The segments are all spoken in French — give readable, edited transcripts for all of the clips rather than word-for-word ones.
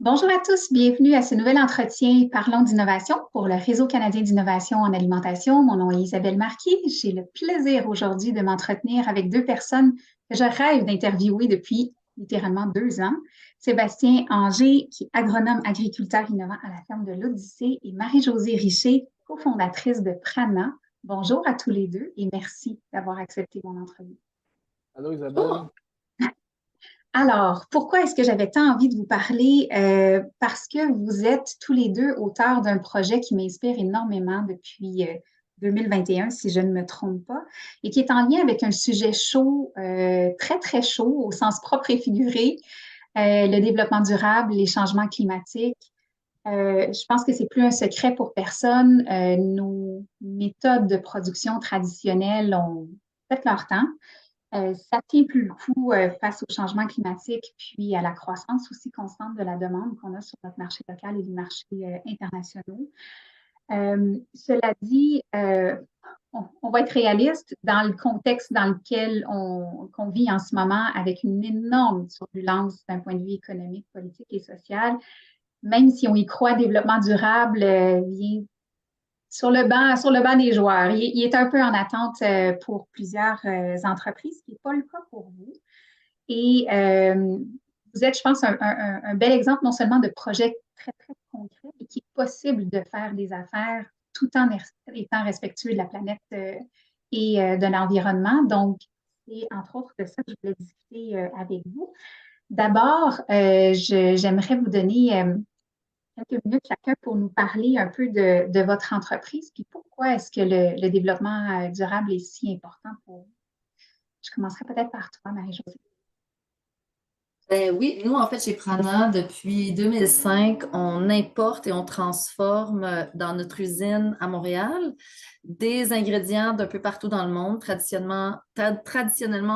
Bonjour à tous, bienvenue à ce nouvel entretien Parlons d'innovation pour le Réseau canadien d'innovation en alimentation. Mon nom est Isabelle Marquis. J'ai le plaisir aujourd'hui de m'entretenir avec deux personnes que je rêve d'interviewer depuis littéralement 2 ans. Sébastien Anger, qui est agronome agriculteur innovant à la ferme de l'Odyssée, et Marie-Josée Richer, cofondatrice de Prana. Bonjour à tous les deux et merci d'avoir accepté mon entrevue. Allô Isabelle? Alors, pourquoi est-ce que j'avais tant envie de vous parler? Parce que vous êtes tous les deux auteurs d'un projet qui m'inspire énormément depuis 2021, si je ne me trompe pas, et qui est en lien avec un sujet chaud, très, très chaud, au sens propre et figuré, le développement durable, les changements climatiques. Je pense que c'est plus un secret pour personne. Nos méthodes de production traditionnelles ont fait leur temps. Ça tient plus le coup face au changement climatique, puis à la croissance aussi constante de la demande qu'on a sur notre marché local et les marchés internationaux. Cela dit, on va être réaliste dans le contexte dans lequel qu'on vit en ce moment avec une énorme turbulence d'un point de vue économique, politique et social. Même si on y croit, développement durable vient sur le banc des joueurs. Il est un peu en attente pour plusieurs entreprises, ce qui n'est pas le cas pour vous. Et vous êtes, je pense, un bel exemple non seulement de projet très, très concret, mais qui est possible de faire des affaires tout en étant respectueux de la planète et de l'environnement. Donc, c'est entre autres de ça que je voulais discuter avec vous. D'abord, j'aimerais vous donner quelques minutes chacun pour nous parler un peu de votre entreprise, puis pourquoi est-ce que le développement durable est si important pour vous. Je commencerai peut-être par toi, Marie-Josée. Oui, nous, en fait, chez Prana, depuis 2005, on importe et on transforme dans notre usine à Montréal des ingrédients d'un peu partout dans le monde. Traditionnellement,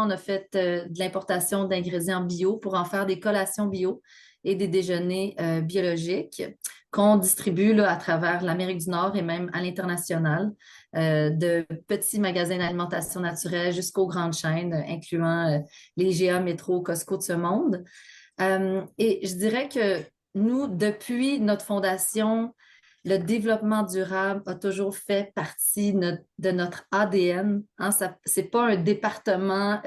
on a fait de l'importation d'ingrédients bio pour en faire des collations bio et des déjeuners biologiques qu'on distribue là, à travers l'Amérique du Nord et même à l'international, de petits magasins d'alimentation naturelle jusqu'aux grandes chaînes, incluant les GA, Métro, Costco de ce monde. Et je dirais que nous, depuis notre fondation, le développement durable a toujours fait partie de notre ADN. Hein. Ce n'est pas un département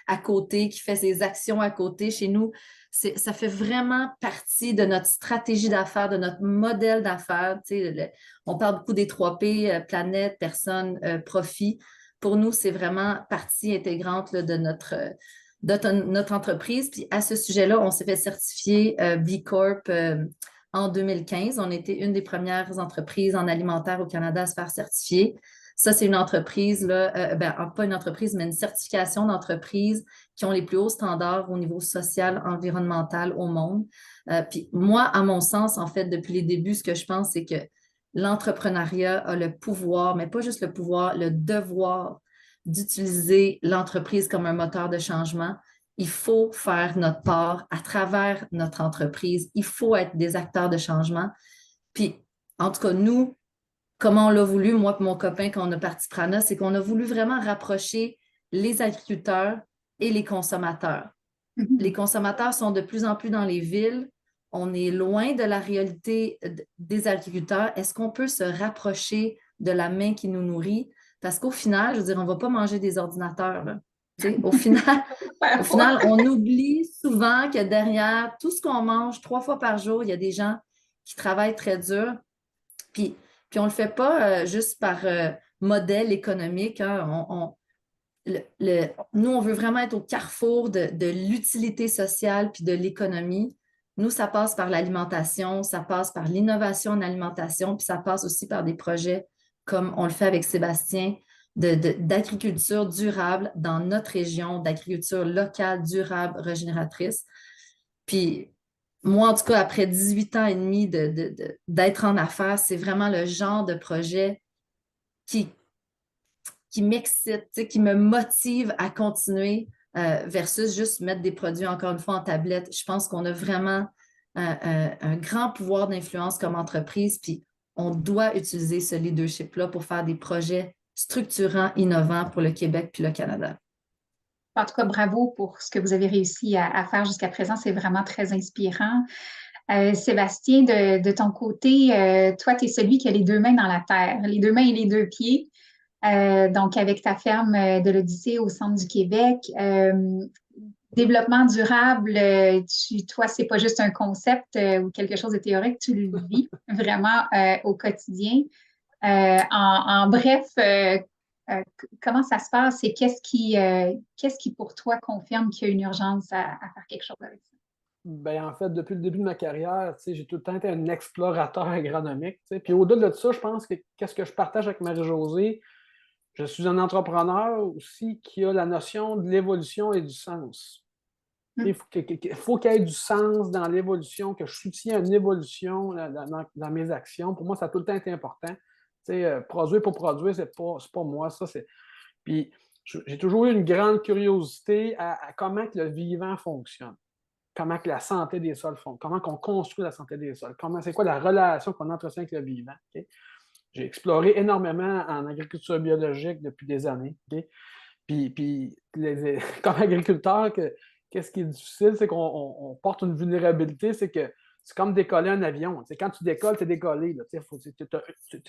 à côté qui fait ses actions à côté. Chez nous, ça fait vraiment partie de notre stratégie d'affaires, de notre modèle d'affaires. Tu sais, on parle beaucoup des 3 P, planète, personne, profit. Pour nous, c'est vraiment partie intégrante là, de notre entreprise. Puis à ce sujet-là, on s'est fait certifier B Corp en 2015. On était une des premières entreprises en alimentaire au Canada à se faire certifier. Ça, c'est une entreprise, là, pas une entreprise, mais une certification d'entreprise qui ont les plus hauts standards au niveau social, environnemental au monde. Puis moi, à mon sens, en fait, depuis les débuts, ce que je pense, c'est que l'entrepreneuriat a le pouvoir, mais pas juste le pouvoir, le devoir d'utiliser l'entreprise comme un moteur de changement. Il faut faire notre part à travers notre entreprise. Il faut être des acteurs de changement. Puis, en tout cas, nous, comment on l'a voulu, moi et mon copain, quand on a parti Prana, c'est qu'on a voulu vraiment rapprocher les agriculteurs et les consommateurs. Les Mhm. consommateurs sont de plus en plus dans les villes. On est loin de la réalité des agriculteurs. Est-ce qu'on peut se rapprocher de la main qui nous nourrit? Parce qu'au final, je veux dire, on ne va pas manger des ordinateurs, là. Tu sais, au final, au J'espère pas. final, on oublie souvent que derrière tout ce qu'on mange 3 fois par jour, il y a des gens qui travaillent très dur. Puis, puis on ne le fait pas juste par modèle économique. Hein. Nous, on veut vraiment être au carrefour de l'utilité sociale puis de l'économie. Nous, ça passe par l'alimentation, ça passe par l'innovation en alimentation, puis ça passe aussi par des projets comme on le fait avec Sébastien, d'agriculture durable dans notre région, d'agriculture locale, durable, régénératrice. Puis moi, en tout cas, après 18 ans et demi d'être en affaires, c'est vraiment le genre de projet qui, qui m'excite, tu sais, qui me motive à continuer versus juste mettre des produits, encore une fois, en tablette. Je pense qu'on a vraiment un grand pouvoir d'influence comme entreprise, puis on doit utiliser ce leadership-là pour faire des projets structurants, innovants pour le Québec puis le Canada. En tout cas, bravo pour ce que vous avez réussi à faire jusqu'à présent. C'est vraiment très inspirant. Sébastien, de ton côté, toi, tu es celui qui a les deux mains dans la terre, les deux mains et les deux pieds. Donc, avec ta ferme de l'Odyssée au centre du Québec. Développement durable, toi, c'est pas juste un concept ou quelque chose de théorique, tu le vis vraiment au quotidien. En bref, comment ça se passe et qu'est-ce qui pour toi confirme qu'il y a une urgence à faire quelque chose avec ça? Ben, en fait, depuis le début de ma carrière, j'ai tout le temps été un explorateur agronomique. Puis au-delà de ça, je pense que qu'est-ce que je partage avec Marie-Josée, je suis un entrepreneur aussi qui a la notion de l'évolution et du sens. Il faut qu'il y ait du sens dans l'évolution, que je soutiens une évolution dans mes actions. Pour moi, ça a tout le temps été important. Produire pour produire, c'est pas moi, ça. Puis j'ai toujours eu une grande curiosité à comment que le vivant fonctionne, comment que la santé des sols fonctionne, comment qu'on construit la santé des sols, c'est quoi la relation qu'on entretient avec le vivant. Okay? J'ai exploré énormément en agriculture biologique depuis des années. Okay? Puis comme agriculteur, qu'est-ce qui est difficile, c'est qu'on porte une vulnérabilité, c'est que c'est comme décoller un avion. T'sais, quand tu décolles, tu es décollé. Là,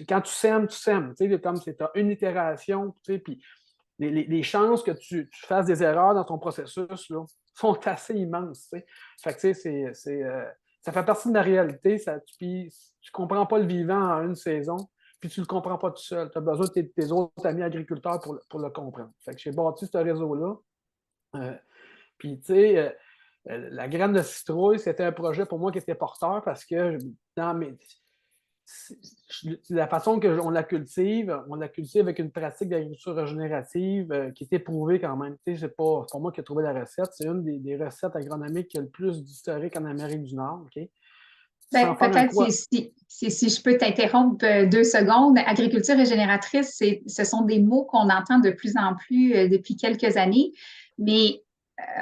quand tu sèmes, tu sèmes. Comme tu as une itération, puis les chances que tu fasses des erreurs dans ton processus là, sont assez immenses. T'sais. Fait que ça fait partie de la réalité. Tu ne comprends pas le vivant en une saison, puis tu ne le comprends pas tout seul. Tu as besoin de tes autres amis agriculteurs pour le comprendre. Fait que j'ai bâti ce réseau-là. Puis, tu sais, la graine de citrouille, c'était un projet pour moi qui était porteur parce que la façon qu'on la cultive avec une pratique d'agriculture régénérative qui est éprouvée quand même. C'est pas moi qui ai trouvé la recette, c'est une des recettes agronomiques qui a le plus d'historique en Amérique du Nord. Okay? Ben, peut-être si je peux t'interrompre 2 secondes, agriculture régénératrice, ce sont des mots qu'on entend de plus en plus depuis quelques années, mais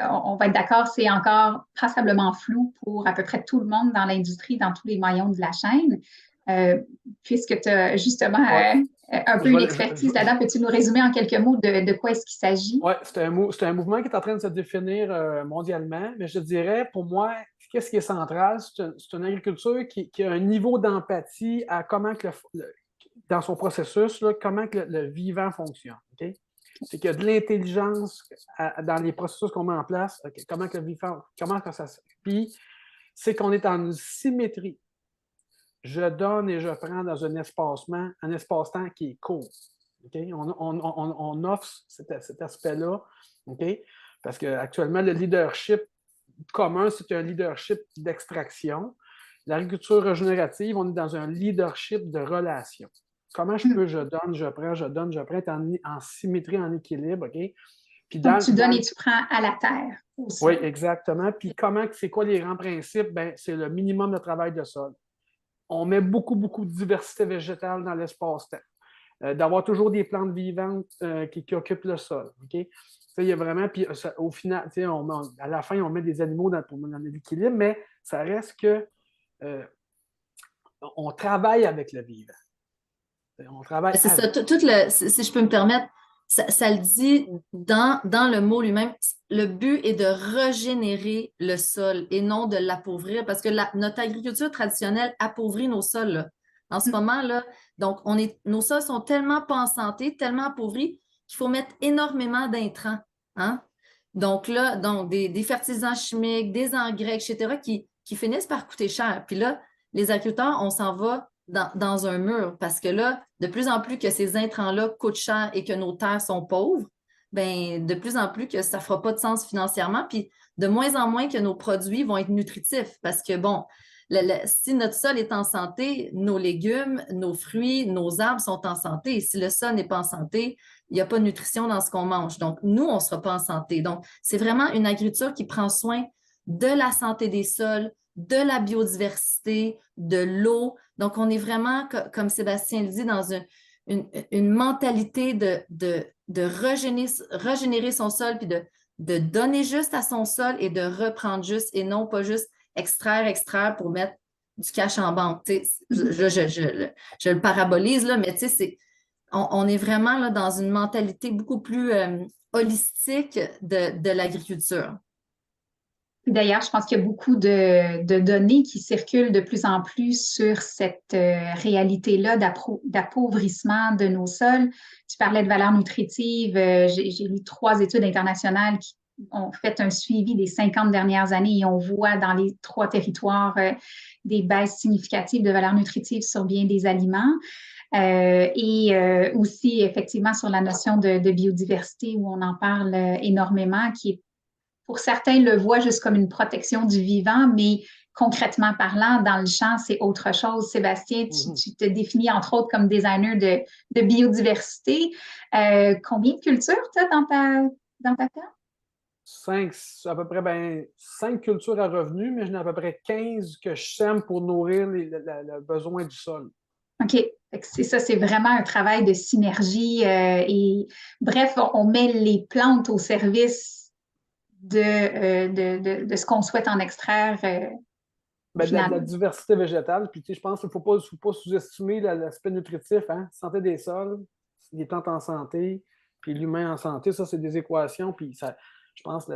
on va être d'accord, c'est encore passablement flou pour à peu près tout le monde dans l'industrie, dans tous les maillons de la chaîne. Puisque tu as justement un peu une expertise là-dedans, peux-tu nous résumer en quelques mots de quoi est-ce qu'il s'agit? Oui, c'est un mouvement qui est en train de se définir mondialement, mais je dirais, pour moi, qu'est-ce qui est central? C'est une agriculture qui a un niveau d'empathie à comment que dans son processus, là, comment que le vivant fonctionne. Okay? C'est qu'il y a de l'intelligence dans les processus qu'on met en place, okay? Comment que le vivant, comment que ça se... Puis, c'est qu'on est en symétrie. Je donne et je prends dans un espace-temps qui est court. Okay? On offre cet aspect-là, okay? Parce qu'actuellement, le leadership commun, c'est un leadership d'extraction. L'agriculture régénérative, on est dans un leadership de relation. Comment je donne, je prends, je donne, je prends, être en symétrie, en équilibre, OK? Puis donc, tu donnes et tu prends à la terre aussi. Oui, exactement. Puis c'est quoi les grands principes? Ben, c'est le minimum de travail de sol. On met beaucoup, beaucoup de diversité végétale dans l'espace-temps. D'avoir toujours des plantes vivantes qui occupent le sol. OK? Il y a vraiment, puis au final, à la fin, on met des animaux pour dans l'équilibre, mais ça reste que on travaille avec le vivant. On travaille c'est ça, si je peux me permettre, ça le dit dans le mot lui-même, le but est de régénérer le sol et non de l'appauvrir parce que notre agriculture traditionnelle appauvrit nos sols. Là. En ce moment, là, donc nos sols sont tellement pas en santé, tellement appauvris qu'il faut mettre énormément d'intrants. Hein? Donc là, des fertilisants chimiques, des engrais, etc., qui finissent par coûter cher. Puis là, les agriculteurs, on s'en va dans un mur parce que là, de plus en plus que ces intrants-là coûtent cher et que nos terres sont pauvres, ben de plus en plus que ça ne fera pas de sens financièrement, puis de moins en moins que nos produits vont être nutritifs parce que, bon, si notre sol est en santé, nos légumes, nos fruits, nos arbres sont en santé. Si le sol n'est pas en santé, il n'y a pas de nutrition dans ce qu'on mange. Donc, nous, on ne sera pas en santé. Donc, c'est vraiment une agriculture qui prend soin de la santé des sols, de la biodiversité, de l'eau. Donc, on est vraiment, comme Sébastien le dit, dans une mentalité de régénérer son sol, puis de donner juste à son sol et de reprendre juste et non pas juste extraire pour mettre du cash en banque. Je le parabolise, là, mais on est vraiment là, dans une mentalité beaucoup plus holistique de l'agriculture. D'ailleurs, je pense qu'il y a beaucoup de données qui circulent de plus en plus sur cette réalité-là d'appauvrissement de nos sols. Tu parlais de valeur nutritive. J'ai lu 3 études internationales qui ont fait un suivi des 50 dernières années et on voit dans les 3 territoires des baisses significatives de valeur nutritive sur bien des aliments. Et aussi, effectivement, sur la notion de biodiversité où on en parle énormément, qui est pour certains, le voient juste comme une protection du vivant, mais concrètement parlant, dans le champ, c'est autre chose. Sébastien, tu te définis entre autres comme designer de biodiversité. Combien de cultures tu as dans ta ferme? À peu près 5 cultures à revenus, mais j'en ai à peu près 15 que je sème pour nourrir le besoin du sol. OK. C'est ça, c'est vraiment un travail de synergie. Et bref, on met les plantes au service de ce qu'on souhaite en extraire au La final. diversité végétale, puis je pense qu'il ne faut pas sous-estimer l'aspect nutritif, hein? Santé des sols, les plantes en santé, puis l'humain en santé, ça, c'est des équations, puis ça, je pense que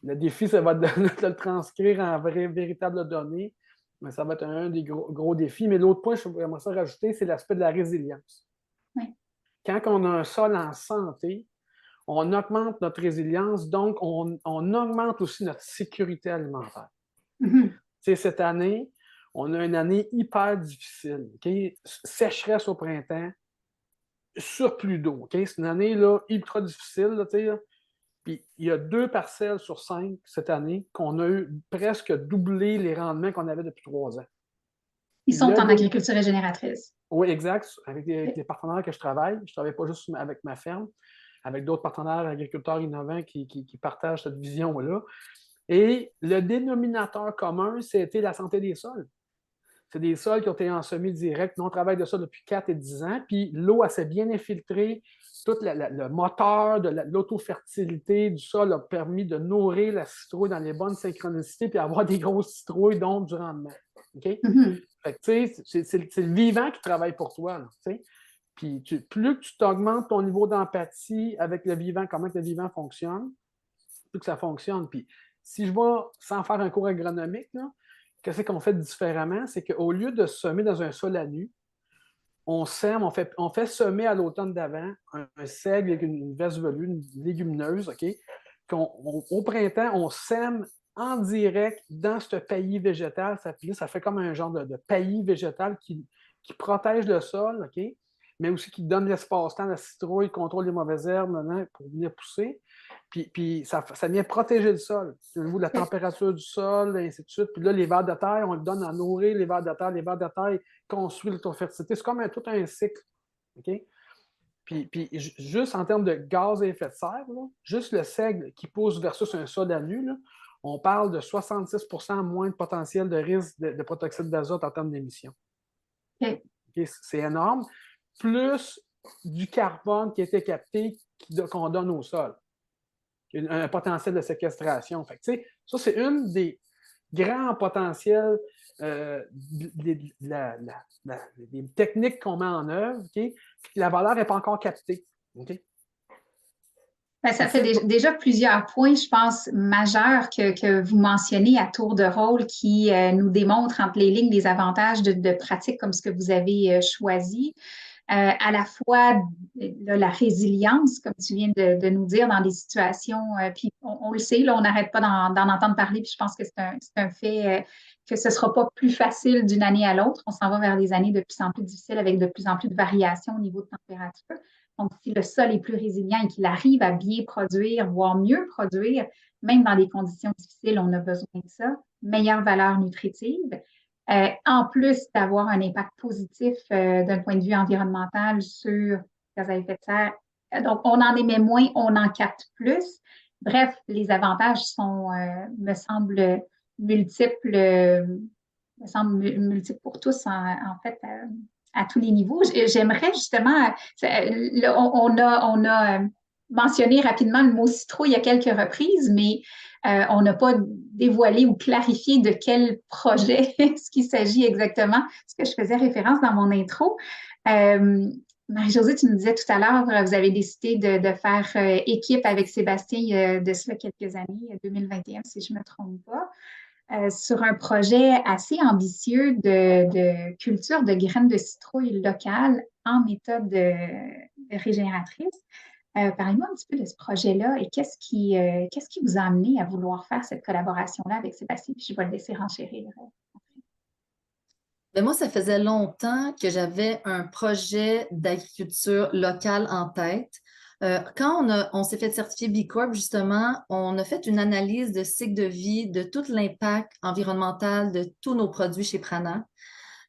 le défi, ça va être de le transcrire en véritable données, mais ça va être un des gros défis. Mais l'autre point, je voudrais ça rajouter, c'est l'aspect de la résilience. Oui. Quand on a un sol en santé, on augmente notre résilience, donc on augmente aussi notre sécurité alimentaire. Mm-hmm. Cette année, on a une année hyper difficile. Okay? Sécheresse au printemps, surplus d'eau. Okay? C'est une année là, ultra difficile. Là. Puis il y a 2 parcelles sur 5 cette année qu'on a eu presque doublé les rendements qu'on avait depuis 3 ans. Ils sont en agriculture régénératrice. Oui, exact. Avec les partenaires que je travaille pas juste avec ma ferme, avec d'autres partenaires agriculteurs innovants qui partagent cette vision-là. Et le dénominateur commun, c'était la santé des sols. C'est des sols qui ont été ensemis direct. Nous, on travaille de ça depuis 4 et 10 ans. Puis l'eau, elle s'est bien infiltrée. Tout le moteur de l'autofertilité du sol a permis de nourrir la citrouille dans les bonnes synchronicités puis avoir des grosses citrouilles, donc du rendement. OK? Mm-hmm. Fait que, c'est le vivant qui travaille pour toi. Là, puis plus que tu t'augmentes ton niveau d'empathie avec le vivant, comment que le vivant fonctionne, plus que ça fonctionne. Puis si je vais, sans faire un cours agronomique, qu'est-ce qu'on fait différemment? C'est qu'au lieu de semer dans un sol à nu, on sème, on fait semer à l'automne d'avant un seigle avec une veste velue, une légumineuse, OK? Au printemps, on sème en direct dans ce paillis végétal. Ça fait comme un genre de paillis végétal qui protège le sol, OK? Mais aussi qui donne l'espace-temps à la citrouille, contrôle les mauvaises herbes pour venir pousser. Puis ça vient protéger le sol, au niveau de la température du sol, et ainsi de suite. Puis là, les vers de terre, on le donne à nourrir les vers de terre. Les vers de terre construisent l'autofertilité. C'est comme tout un cycle. OK? Puis juste en termes de gaz à effet de serre, là, juste le seigle qui pousse versus un sol à nu, là, on parle de 66 % moins de potentiel de risque de protoxyde d'azote en termes d'émissions. Okay. Okay? C'est énorme. Plus du carbone qui a été capté qu'on donne au sol. Un potentiel de séquestration. Fait que, ça, c'est une des grands potentiels des techniques qu'on met en œuvre, okay? Puis la valeur n'est pas encore captée. Okay? Ben, ça fait déjà plusieurs points, je pense, majeurs que vous mentionnez à tour de rôle qui nous démontrent entre les lignes des avantages de pratiques comme ce que vous avez choisi. À la fois la résilience, comme tu viens de nous dire, dans des situations, puis on le sait, là, on n'arrête pas d'en entendre parler, puis je pense que c'est un fait que ce ne sera pas plus facile d'une année à l'autre. On s'en va vers des années de plus en plus difficiles avec de plus en plus de variations au niveau de température. Donc, si le sol est plus résilient et qu'il arrive à bien produire, voire mieux produire, même dans des conditions difficiles, on a besoin de ça. Meilleure valeur nutritive. En plus d'avoir un impact positif d'un point de vue environnemental sur les gaz à effet de serre. Donc, on en émet moins, on en capte plus. Bref, les avantages sont, me semblent multiples, pour tous, en fait, à tous les niveaux. J'aimerais justement, on a mentionné rapidement le mot citrouille à quelques reprises, mais on n'a pas dévoilé ou clarifié de quel projet est-ce qu'il s'agit exactement, ce que je faisais référence dans mon intro. Marie-Josée, tu nous disais tout à l'heure, vous avez décidé de faire équipe avec Sébastien il y a de cela quelques années, 2021, si je ne me trompe pas, sur un projet assez ambitieux de culture de graines de citrouille locales en méthode régénératrice. Parlez-moi un petit peu de ce projet-là et qu'est-ce qui vous a amené à vouloir faire cette collaboration-là avec Sébastien? Puis je vais le laisser renchérir. Ben moi, ça faisait longtemps que j'avais un projet d'agriculture locale en tête. Quand on s'est fait certifier B Corp, justement, on a fait une analyse de cycle de vie, de tout l'impact environnemental de tous nos produits chez Prana,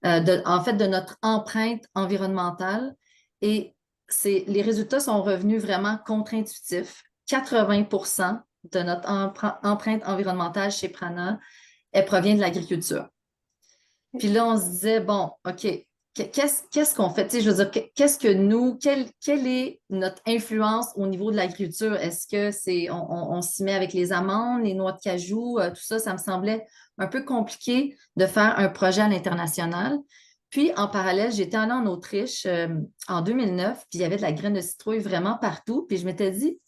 en fait, de notre empreinte environnementale. Et les résultats sont revenus vraiment contre-intuitifs. 80% de notre empreinte environnementale chez Prana, elle provient de l'agriculture. Puis là, on se disait, bon, OK, qu'est-ce qu'on fait? Tu sais, je veux dire, qu'est-ce que nous, quelle est notre influence au niveau de l'agriculture? Est-ce que on s'y met avec les amandes, les noix de cajou, tout ça, ça me semblait un peu compliqué de faire un projet à l'international. Puis, en parallèle, j'étais allée en Autriche en 2009, puis il y avait de la graine de citrouille vraiment partout. Puis je m'étais dit,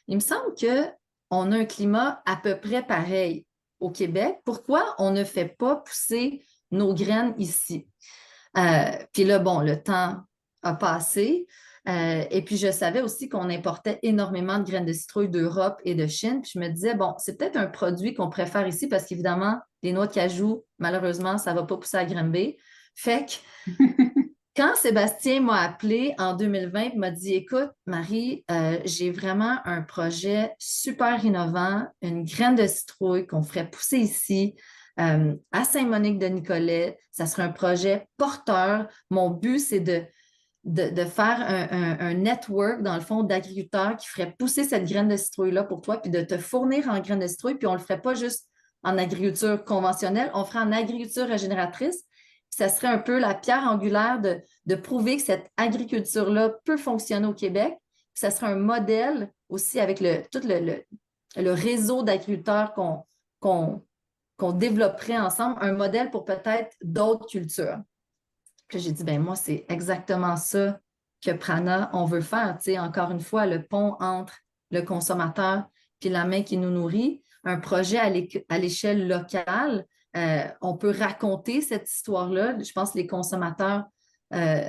il me semble qu'on a un climat à peu près pareil au Québec. Pourquoi on ne fait pas pousser nos graines ici? Puis là, bon, le temps a passé. Et puis, je savais aussi qu'on importait énormément de graines de citrouille d'Europe et de Chine. Puis, je me disais, bon, c'est peut-être un produit qu'on préfère ici parce qu'évidemment, les noix de cajou, malheureusement, ça ne va pas pousser à Granby. Fait que quand Sébastien m'a appelé en 2020 et m'a dit, écoute, Marie, j'ai vraiment un projet super innovant, une graine de citrouille qu'on ferait pousser ici à Saint-Monique-de-Nicolet. Ça serait un projet porteur. Mon but, c'est de faire un network, dans le fond, d'agriculteurs qui ferait pousser cette graine de citrouille-là pour toi, puis de te fournir en graine de citrouille, puis on ne le ferait pas juste en agriculture conventionnelle, on ferait en agriculture régénératrice. Ça serait un peu la pierre angulaire de prouver que cette agriculture-là peut fonctionner au Québec. Ça serait un modèle aussi avec tout le réseau d'agriculteurs qu'on développerait ensemble, un modèle pour peut-être d'autres cultures. Puis j'ai dit, ben moi, c'est exactement ça que Prana, on veut faire. Tu sais, encore une fois, le pont entre le consommateur puis la main qui nous nourrit, un projet à l'échelle locale. On peut raconter cette histoire-là. Je pense que les consommateurs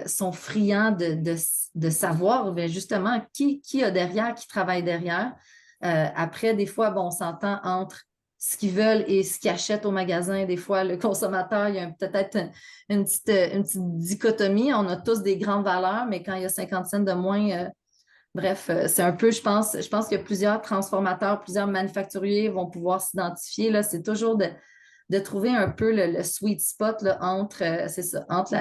sont friands de savoir bien, justement qui a derrière, qui travaille derrière. Après, des fois, bon, on s'entend entre ce qu'ils veulent et ce qu'ils achètent au magasin. Des fois, le consommateur, il y a peut-être une petite dichotomie. On a tous des grandes valeurs, mais quand il y a 50 cents de moins, bref, c'est un peu, je pense que plusieurs transformateurs, plusieurs manufacturiers vont pouvoir s'identifier. Là, c'est toujours de trouver un peu le sweet spot là, entre, c'est ça, entre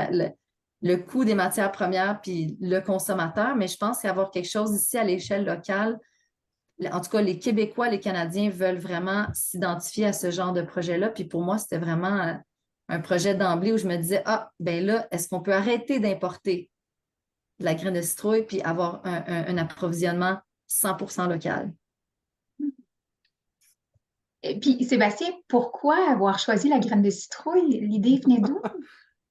le coût des matières premières puis le consommateur. Mais je pense qu'avoir quelque chose ici à l'échelle locale, en tout cas, les Québécois, les Canadiens veulent vraiment s'identifier à ce genre de projet-là. Puis pour moi, c'était vraiment un projet d'emblée où je me disais, ah, ben là, est-ce qu'on peut arrêter d'importer de la graine de citrouille puis avoir un approvisionnement 100% local? Et puis, Sébastien, pourquoi avoir choisi la graine de citrouille? L'idée venait d'où?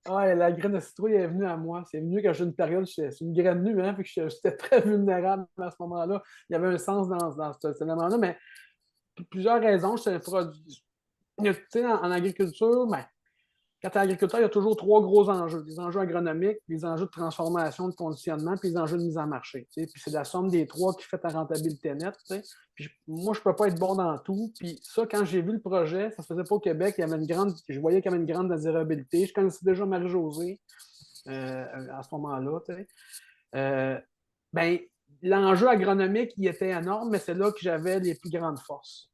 Ah, la graine de citrouille est venue à moi. C'est venu quand j'ai une période, c'est une graine nue, hein, puis que j'étais très vulnérable à ce moment-là. Il y avait un sens dans cet élément-là, mais pour plusieurs raisons, c'est un produit. Tu sais, en agriculture, ben, quand tu es agriculteur, il y a toujours trois gros enjeux. Les enjeux agronomiques, les enjeux de transformation, de conditionnement, puis les enjeux de mise en marché. Tu sais. Puis c'est la somme des trois qui fait ta rentabilité nette. Tu sais. Puis moi, je ne peux pas être bon dans tout. Puis ça, quand j'ai vu le projet, ça ne se faisait pas au Québec. Il y avait une grande, je voyais qu'il y avait une grande désirabilité. Je connaissais déjà Marie-Josée à ce moment-là. Tu sais. Ben, l'enjeu agronomique, il était énorme, mais c'est là que j'avais les plus grandes forces.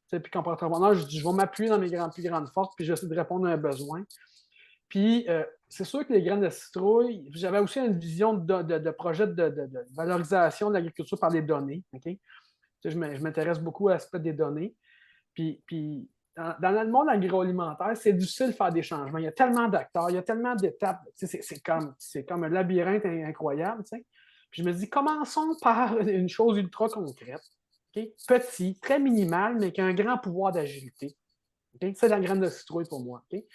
Puis comme entrepreneur, je dis, je vais m'appuyer dans mes plus grandes forces, puis j'essaie de répondre à un besoin. Puis c'est sûr que les graines de citrouille, j'avais aussi une vision de projet de valorisation de l'agriculture par les données. Okay? Je m'intéresse beaucoup à l'aspect des données. Puis dans le monde agroalimentaire, c'est difficile de faire des changements. Il y a tellement d'acteurs, il y a tellement d'étapes. C'est comme un labyrinthe incroyable. T'sais. Puis je me dis, commençons par une chose ultra concrète. Okay? Petit, très minimal, mais qui a un grand pouvoir d'agilité. Okay? C'est la graine de citrouille pour moi. Okay?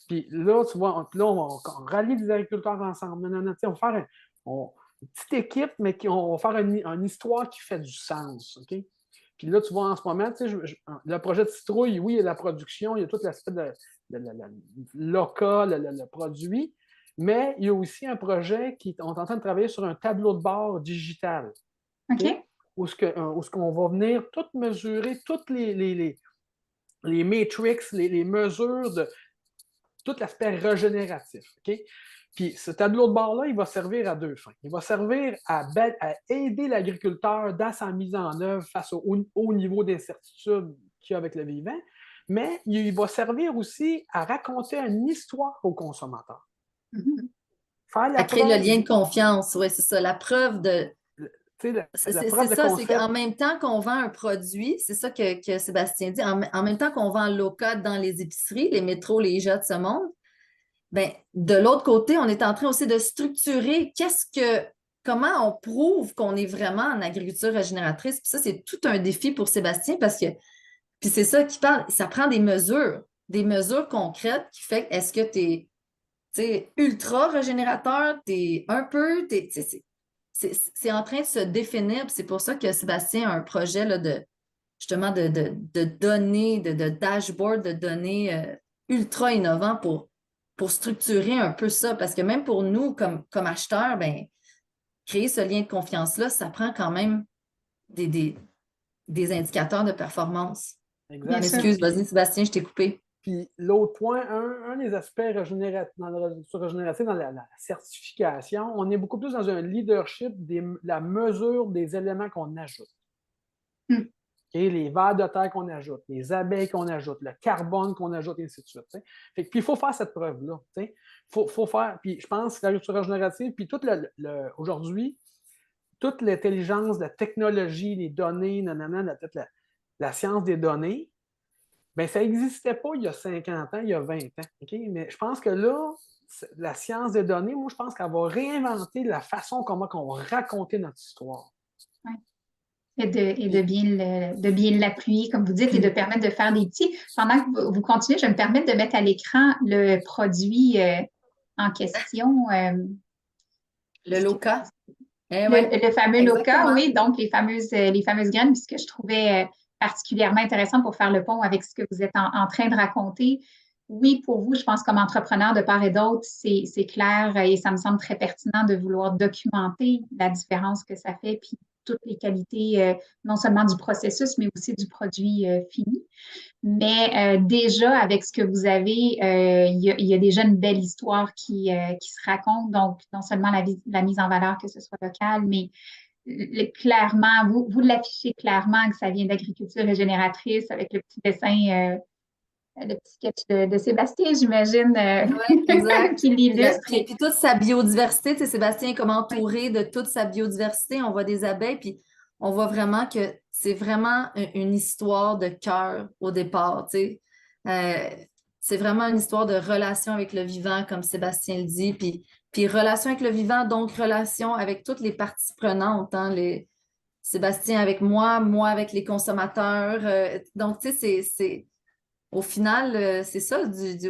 Puis là, tu vois, on rallie des agriculteurs ensemble. On va faire petite équipe, mais on va faire une histoire qui fait du sens. OK? Puis là, tu vois, en ce moment, le projet de citrouille, oui, il y a la production, il y a tout l'aspect de local, le produit, mais il y a aussi un projet qui est en train de travailler sur un tableau de bord digital. OK. Okay? Où ce qu'on va venir tout mesurer, toutes les matrix, les mesures de tout l'aspect régénératif. OK? Puis ce tableau de bord-là, il va servir à deux fins. Il va servir à aider l'agriculteur dans sa mise en œuvre face au haut niveau d'incertitude qu'il y a avec le vivant, mais il va servir aussi à raconter une histoire aux consommateurs. Mhm. Faire la À créer le preuve, lien de confiance, oui, c'est ça. La preuve de. la C'est preuve de ça, c'est concept. qu'en même temps qu'on vend un produit, c'est ça que Sébastien dit, en même temps qu'on vend local dans les épiceries, les métros, les IGA de ce monde, ben, de l'autre côté, on est en train aussi de structurer comment on prouve qu'on est vraiment en agriculture régénératrice. Puis ça, c'est tout un défi pour Sébastien parce que, puis c'est ça qui parle, ça prend des mesures concrètes qui fait est-ce que tu es ultra régénérateur, tu es un peu, c'est en train de se définir. Puis c'est pour ça que Sébastien a un projet là, justement de données, de dashboard de données ultra innovants pour structurer un peu ça. Parce que même pour nous, comme acheteurs, ben, créer ce lien de confiance-là, ça prend quand même des, des, des indicateurs de performance. Bien Exact. sûr. M'excuse, vas-y, Sébastien, je t'ai coupé. Puis l'autre point, un des aspects dans dans la certification, on est beaucoup plus dans un leadership la mesure des éléments qu'on ajoute. Mm. Okay? Les vers de terre qu'on ajoute, les abeilles qu'on ajoute, le carbone qu'on ajoute, et ainsi de suite. Puis il faut faire cette preuve-là. Faut faire, puis je pense que l'agriculture régénérative, puis aujourd'hui, toute l'intelligence, la technologie, les données, la science des données, bien, ça n'existait pas il y a 50 ans, il y a 20 ans. Okay? Mais je pense que là, la science des données, moi, je pense qu'elle va réinventer la façon comment on va raconter notre histoire. Ouais. De bien l'appuyer, comme vous dites, et de permettre de faire des petits. Pendant que vous continuez, je vais me permettre de mettre à l'écran le produit en question. Le LOCA. Eh ouais, Le fameux Loca, exactement. oui, donc les fameuses graines, puis ce que je trouvais particulièrement intéressant pour faire le pont avec ce que vous êtes en train de raconter. Oui, pour vous, je pense comme entrepreneur de part et d'autre, c'est clair et ça me semble très pertinent de vouloir documenter la différence que ça fait, puis toutes les qualités, non seulement du processus, mais aussi du produit fini. Mais déjà, avec ce que vous avez, il y a déjà une belle histoire qui se raconte. Donc, non seulement la mise en valeur, que ce soit locale, mais clairement, vous l'affichez clairement que ça vient d'agriculture régénératrice avec le petit dessin, le petit sketch de Sébastien, j'imagine, Oui, exact. qui l'illustre. Puis toute sa biodiversité, tu sais, Sébastien est comme entouré de toute sa biodiversité. On voit des abeilles, puis on voit vraiment que c'est vraiment une histoire de cœur au départ, tu sais. C'est vraiment une histoire de relation avec le vivant, comme Sébastien le dit, puis relation avec le vivant, donc relation avec toutes les parties prenantes, hein, Sébastien avec moi avec les consommateurs. Donc, tu sais, au final, c'est ça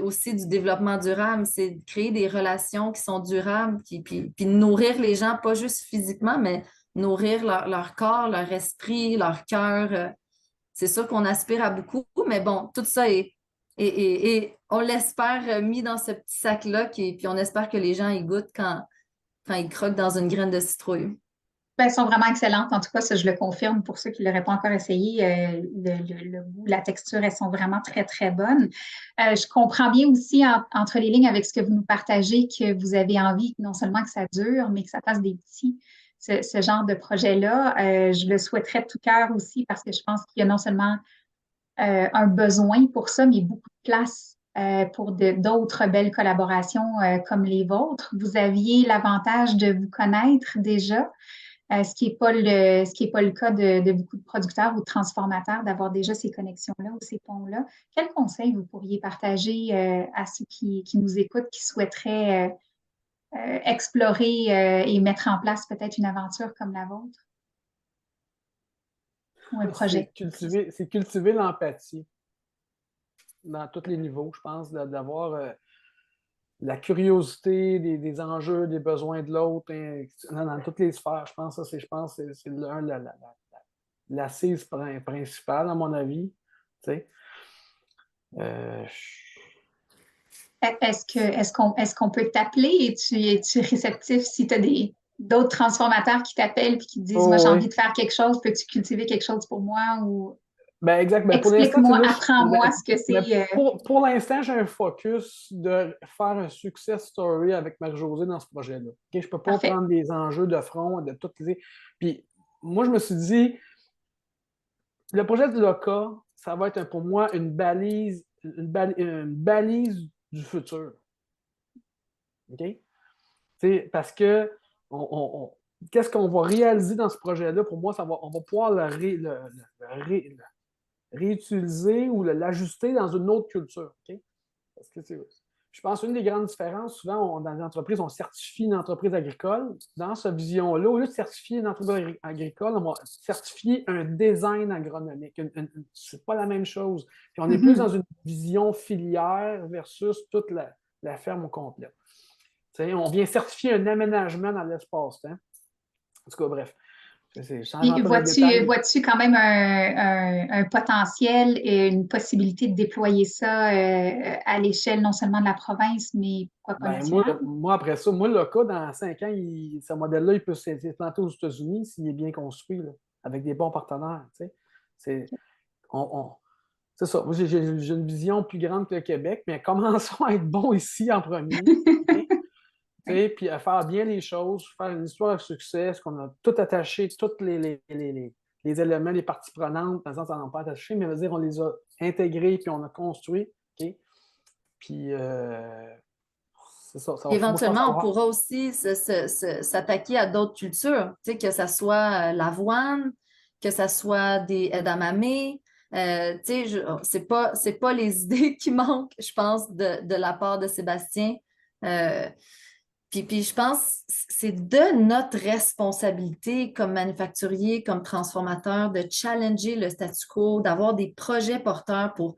aussi du développement durable, c'est de créer des relations qui sont durables, puis de nourrir les gens, pas juste physiquement, mais nourrir leur corps, leur esprit, leur cœur. C'est sûr qu'on aspire à beaucoup, mais bon, tout ça et on l'espère mis dans ce petit sac-là, puis on espère que les gens y goûtent quand ils croquent dans une graine de citrouille. Ben, elles sont vraiment excellentes. En tout cas, ça, je le confirme pour ceux qui ne l'auraient pas encore essayé. Le goût, la texture, elles sont vraiment très, très bonnes. Je comprends bien aussi entre les lignes avec ce que vous nous partagez que vous avez envie non seulement que ça dure, mais que ça fasse des petits. Ce genre de projet-là, je le souhaiterais de tout cœur aussi parce que je pense qu'il y a non seulement un besoin pour ça, mais beaucoup de place pour d'autres belles collaborations comme les vôtres. Vous aviez l'avantage de vous connaître déjà. Ce qui est pas le cas de beaucoup de producteurs ou de transformateurs, d'avoir déjà ces connexions-là ou ces ponts-là. Quels conseils vous pourriez partager à ceux qui nous écoutent, qui souhaiteraient explorer et mettre en place peut-être une aventure comme la vôtre ou un projet? C'est cultiver l'empathie dans tous les niveaux, je pense, d'avoir la curiosité des enjeux, des besoins de l'autre, hein, dans toutes les sphères. Je pense que c'est l'assise principale, à mon avis. Tu sais. Euh, Est-ce qu'on peut t'appeler? Es-tu réceptif si tu as d'autres transformateurs qui t'appellent et qui te disent, moi, j'ai oh, envie oui. de faire quelque chose, peux-tu cultiver quelque chose pour moi? Ou Ben, exact. Ben, pour l'instant, tu sais, explique-moi, là, apprends-moi ce que mais c'est. pour l'instant, j'ai un focus de faire un success story avec Marie-Josée dans ce projet-là. OK? Je ne peux pas Parfait. prendre des enjeux de front, de toutes les. Puis, moi, je me suis dit, le projet de l'OCA, ça va être pour moi une balise du futur. OK? T'sais, parce que qu'est-ce qu'on va réaliser dans ce projet-là? Pour moi, on va pouvoir le réutiliser ou l'ajuster dans une autre culture. OK? Parce que je pense qu'une des grandes différences, souvent, dans les entreprises, on certifie une entreprise agricole. Dans cette vision-là, au lieu de certifier une entreprise agricole, on va certifier un design agronomique. C'est pas la même chose. Puis on est plus dans Mhm. une vision filière versus toute la ferme au complet. On vient certifier un aménagement dans l'espace-temps. En tout cas, bref. Sans Puis rentrer dans le détail. vois-tu quand même un potentiel et une possibilité de déployer ça à l'échelle non seulement de la province, mais pourquoi pas Ben, moi, nationale? moi, après ça, moi, le cas, dans 5 ans, ce modèle-là, il peut s'implanter aux États-Unis s'il est bien construit, là, avec des bons partenaires. C'est on, on- c'est ça. Moi, j'ai une vision plus grande que le Québec, mais commençons à être bons ici en premier. OK? Puis à faire bien les choses, faire une histoire de succès, ce qu'on a tout attaché, tous les éléments, les parties prenantes, dans le sens, on n'a pas attaché, mais veut dire, on les a intégrés, puis on a construit. OK? Puis, c'est ça, moi, je pense que ça Éventuellement, on va. pourra aussi s'attaquer à d'autres cultures, que ce soit l'avoine, que ce soit des edamame. C'est pas les idées qui manquent, je pense, de la part de Sébastien. Euh, puis je pense que c'est de notre responsabilité comme manufacturier, comme transformateur, de challenger le statu quo, d'avoir des projets porteurs pour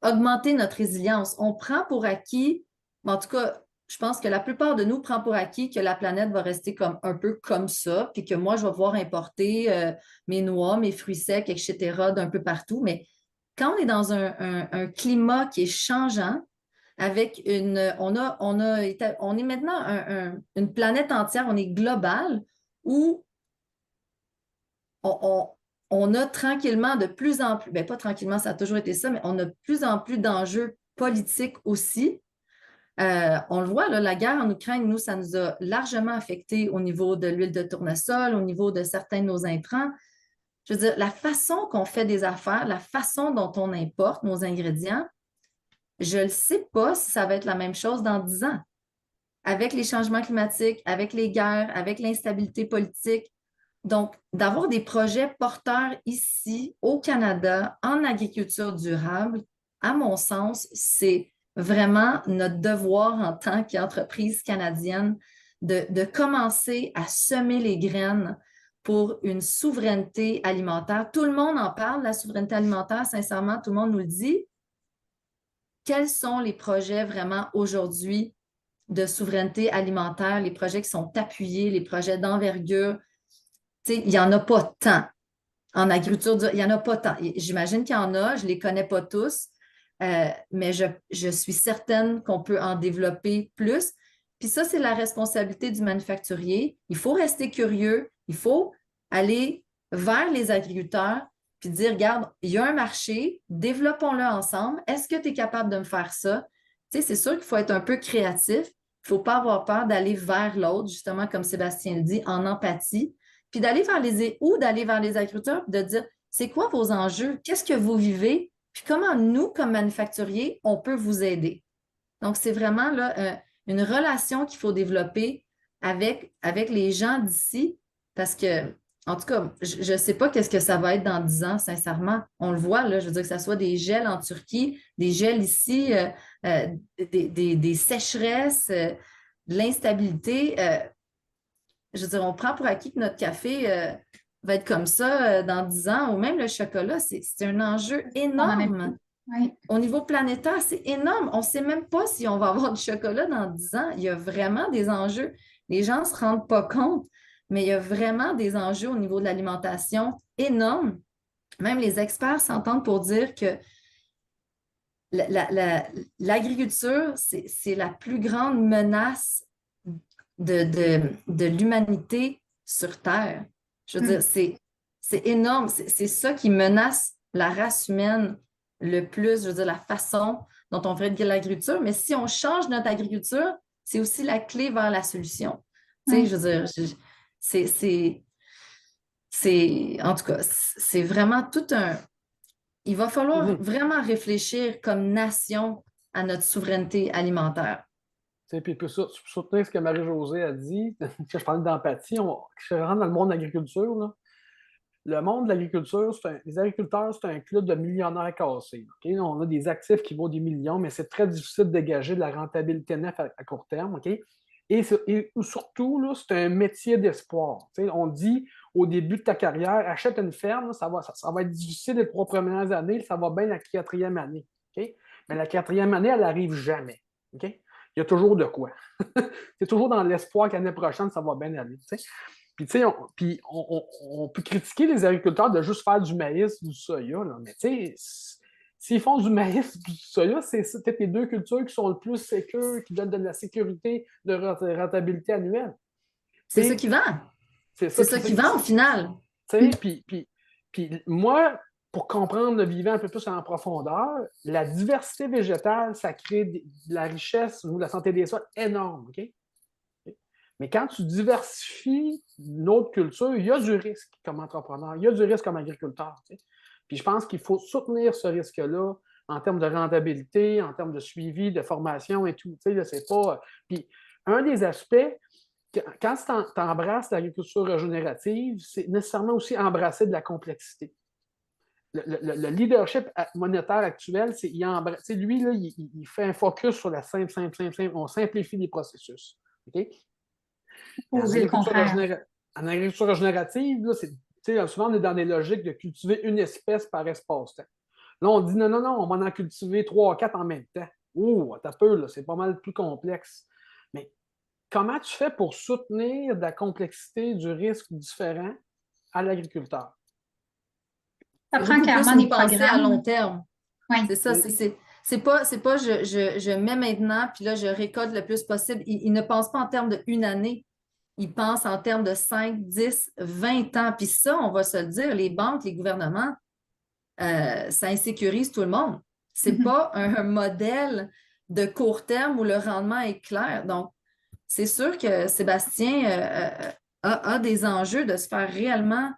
augmenter notre résilience. On prend pour acquis, en tout cas, je pense que la plupart de nous prend pour acquis que la planète va rester comme un peu comme ça, puis que moi, je vais pouvoir importer mes noix, mes fruits secs, etc., d'un peu partout. Mais quand on est dans un climat qui est changeant, avec on est maintenant une planète entière, on est global, où on, on- on a tranquillement de plus en plus, ben pas tranquillement, ça a toujours été ça, mais on a de plus en plus d'enjeux politiques aussi. On le voit, là, la guerre en Ukraine, nous, ça nous a largement affecté au niveau de l'huile de tournesol, au niveau de certains de nos intrants. Je veux dire, la façon qu'on fait des affaires, la façon dont on importe nos ingrédients, je ne sais pas si ça va être la même chose dans 10 ans. Avec les changements climatiques, avec les guerres, avec l'instabilité politique. Donc, d'avoir des projets porteurs ici, au Canada, en agriculture durable, à mon sens, c'est vraiment notre devoir en tant qu'entreprise canadienne de commencer à semer les graines pour une souveraineté alimentaire. Tout le monde en parle, la souveraineté alimentaire, sincèrement, tout le monde nous le dit. Quels sont les projets vraiment aujourd'hui de souveraineté alimentaire, les projets qui sont appuyés, les projets d'envergure? Il n'y en a pas tant. En agriculture, il n'y en a pas tant. J'imagine qu'il y en a, je ne les connais pas tous, mais je suis certaine qu'on peut en développer plus. Puis ça, c'est la responsabilité du manufacturier. Il faut rester curieux, il faut aller vers les agriculteurs, puis dire, regarde, il y a un marché, développons-le ensemble. Est-ce que tu es capable de me faire ça? C'est sûr qu'il faut être un peu créatif. Il ne faut pas avoir peur d'aller vers l'autre, justement, comme Sébastien le dit, en empathie puis d'aller vers les agriculteurs, puis de dire, c'est quoi vos enjeux? Qu'est-ce que vous vivez? Puis comment nous, comme manufacturiers, on peut vous aider? Donc, c'est vraiment là, une relation qu'il faut développer avec les gens d'ici, parce que, en tout cas, je ne sais pas qu'est-ce que ça va être dans 10 ans, sincèrement. On le voit, là, je veux dire que ce soit des gels en Turquie, des gels ici, euh, des sécheresses, de l'instabilité. Je veux dire, on prend pour acquis que notre café va être comme ça dans 10 ans, ou même le chocolat, c'est un enjeu On n'en est plus. énorme. Oui. Au niveau planétaire, c'est énorme. On ne sait même pas si on va avoir du chocolat dans 10 ans. Il y a vraiment des enjeux. Les gens ne se rendent pas compte, mais il y a vraiment des enjeux au niveau de l'alimentation énormes. Même les experts s'entendent pour dire que l'agriculture, c'est la plus grande menace de l'humanité sur Terre. Je veux dire, Mm. c'est énorme. C'est ça qui menace la race humaine le plus, je veux dire, la façon dont on ferait de l'agriculture. Mais si on change notre agriculture, c'est aussi la clé vers la solution. Tu sais, Oui. je veux dire, en tout cas, c'est vraiment tout un. Il va falloir Mhm. vraiment réfléchir comme nation à notre souveraineté alimentaire. Tu sais, puis pour soutenir ce que Marie-Josée a dit, que je parlais d'empathie, je rentre dans le monde de l'agriculture, là. Le monde de l'agriculture, les agriculteurs, c'est un club de millionnaires cassés. OK? On a des actifs qui vaut des millions, mais c'est très difficile de dégager de la rentabilité nette à court terme. OK? Et surtout, là, c'est un métier d'espoir. Tu sais, on dit au début de ta carrière, achète une ferme, ça va être difficile les 3 premières années, ça va bien la 4e année. OK? Mais la 4e année, elle n'arrive jamais. OK? Il y a toujours de quoi. C'est toujours dans l'espoir qu'année prochaine, ça va bien aller. Tu sais? Puis, tu sais, on peut critiquer les agriculteurs de juste faire du maïs, du soya, là, mais tu sais, s'ils font du maïs, du soya, c'est peut-être les deux cultures qui sont le plus sécures, qui donnent de la sécurité de rentabilité annuelle. C'est ça Puis, qui vend. c'est C'est ça ça qui qui fait. vend au final. Tu sais, puis moi, pour comprendre le vivant un peu plus en profondeur, la diversité végétale, ça crée de la richesse ou de la santé des sols énorme. OK? Mais quand tu diversifies une autre culture, il y a du risque comme entrepreneur, il y a du risque comme agriculteur. Tu sais. Puis je pense qu'il faut soutenir ce risque-là en termes de rentabilité, en termes de suivi, de formation et tout. Tu sais, c'est pas. Puis un des aspects, quand tu embrasses l'agriculture régénérative, c'est nécessairement aussi embrasser de la complexité. Le leadership monétaire actuel, c'est lui, là, il fait un focus sur la simple. On simplifie les processus. OK? En Poser le agriculture, contraire. en agriculture régénérative, là, souvent on est dans des logiques de cultiver une espèce par espace-temps. Là, on dit non, non, non, on va en cultiver 3 ou 4 en même temps. Oh, t'as peu, là, c'est pas mal plus complexe. Mais comment tu fais pour soutenir de la complexité du risque différent à l'agriculteur? Ça C'est prend beaucoup plus clairement une des pensée à long programmes. terme. Oui. C'est ça, c'est pas je mets maintenant, puis là, je récolte le plus possible. Il ne pense pas en termes d'une année. Il pense en termes de 5, 10, 20 ans. Puis ça, on va se le dire, les banques, les gouvernements, ça insécurise tout le monde. C'est Mhm. pas un modèle de court terme où le rendement est clair. Donc, c'est sûr que Sébastien a des enjeux de se faire réellement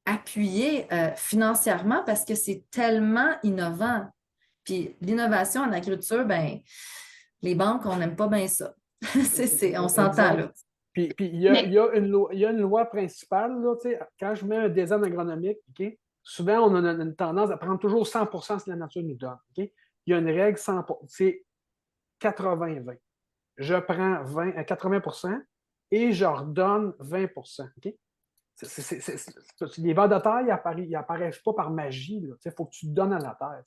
appuyer financièrement parce que c'est tellement innovant. Puis l'innovation en agriculture, ben, les banques, on n'aime pas bien ça. On s'entend Exact. là. Puis Mais il y a une loi principale, là, quand je mets un design agronomique, OK, souvent on a une tendance à prendre toujours 100% si la nature nous donne. OK? Il y a une règle 100%, c'est 80-20. Je prends 80% et je redonne 20%. OK? Les vers de terre, ils n'apparaissent pas par magie. Il faut que tu donnes à la terre.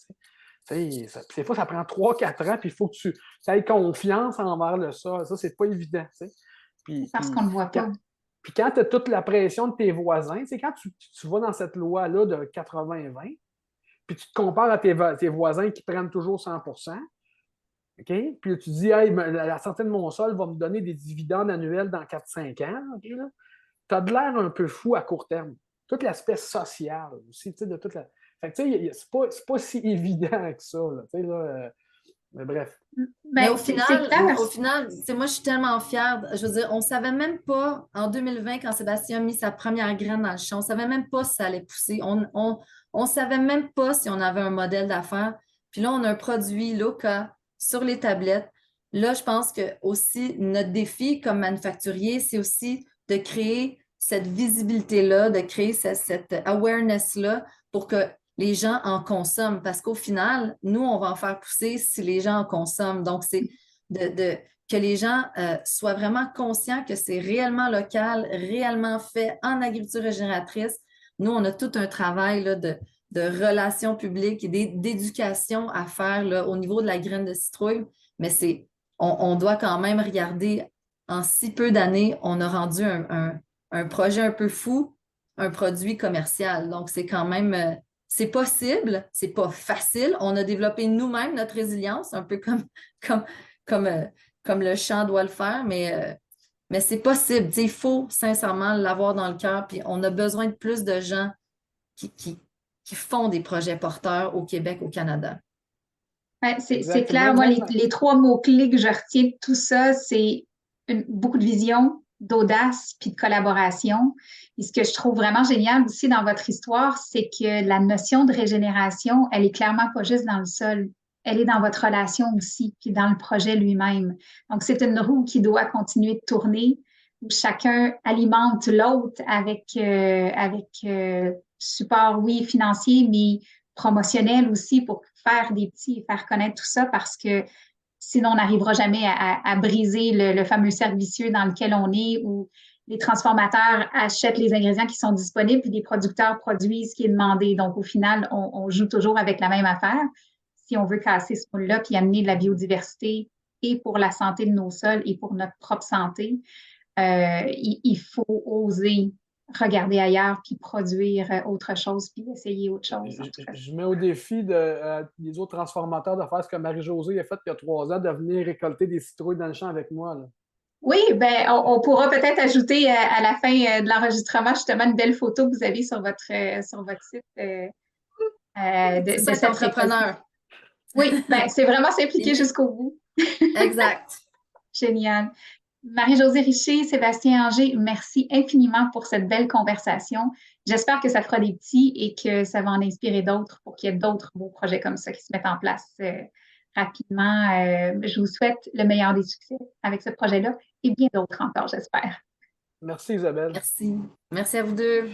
Des fois, ça prend 3-4 ans, puis il faut que tu aies confiance envers le sol. Ça, c'est pas évident. Puis, parce puis, qu'on ne le voit quand, pas. puis quand tu as toute la pression de tes voisins, quand tu vas dans cette loi-là de 80-20, puis tu te compares à tes voisins qui prennent toujours 100%, OK? Puis tu dis, hey, la santé de mon sol va me donner des dividendes annuels dans 4-5 ans. Okay, tu as de l'air un peu fou à court terme. Tout l'aspect social aussi, de toute la. Fait que, tu sais, c'est pas si évident que ça, là, mais bref. Mais Ben, c'est clair. au final, moi, je suis tellement fière. Je veux dire, on ne savait même pas en 2020, quand Sébastien a mis sa première graine dans le champ, on ne savait même pas si ça allait pousser. On savait même pas si on avait un modèle d'affaires. Puis là, on a un produit local sur les tablettes. Là, je pense que aussi notre défi comme manufacturier, c'est aussi de créer cette visibilité-là, de créer cette awareness-là pour que les gens en consomment parce qu'au final, nous, on va en faire pousser si les gens en consomment. Donc, c'est que les gens soient vraiment conscients que c'est réellement local, réellement fait en agriculture régénératrice. Nous, on a tout un travail là, de relations publiques et d'éducation à faire là, au niveau de la graine de citrouille, mais on doit quand même regarder, en si peu d'années, on a rendu un projet un peu fou, un produit commercial. Donc, c'est quand même, c'est possible, c'est pas facile. On a développé nous-mêmes notre résilience, un peu comme, comme, euh, comme le chant doit le faire, mais c'est possible. Il faut sincèrement l'avoir dans le cœur, puis on a besoin de plus de gens qui font des projets porteurs au Québec, au Canada. Ouais, c'est Exact. clair. Moi, les trois mots-clés que je retiens de tout ça, c'est beaucoup de vision, d'audace, puis de collaboration. Et ce que je trouve vraiment génial aussi dans votre histoire, c'est que la notion de régénération, elle est clairement pas juste dans le sol. Elle est dans votre relation aussi, puis dans le projet lui-même. Donc, c'est une roue qui doit continuer de tourner, où chacun alimente l'autre avec support, oui, financier, mais promotionnel aussi pour faire des petits et faire connaître tout ça parce que sinon on n'arrivera jamais à briser le fameux cercle vicieux dans lequel on est où les transformateurs achètent les ingrédients qui sont disponibles puis les producteurs produisent ce qui est demandé. Donc au final, on joue toujours avec la même affaire. Si on veut casser ce moule-là puis amener de la biodiversité et pour la santé de nos sols et pour notre propre santé, il faut oser regarder ailleurs, puis produire autre chose, puis essayer autre chose. Je mets au défi des autres transformateurs de faire ce que Marie-Josée a fait il y a 3 ans, de venir récolter des citrouilles dans le champ avec moi. Là. Oui, ben, on pourra peut-être ajouter à la fin de l'enregistrement justement une belle photo que vous avez sur votre site C'est de ça, être cette récolte. entrepreneur. Oui, ben, c'est vraiment s'impliquer jusqu'au bout. Exact. Génial. Marie-Josée Richer, Sébastien Anger, merci infiniment pour cette belle conversation. J'espère que ça fera des petits et que ça va en inspirer d'autres pour qu'il y ait d'autres beaux projets comme ça qui se mettent en place rapidement. Je vous souhaite le meilleur des succès avec ce projet-là et bien d'autres encore, j'espère. Merci Isabelle. Merci. Merci à vous deux.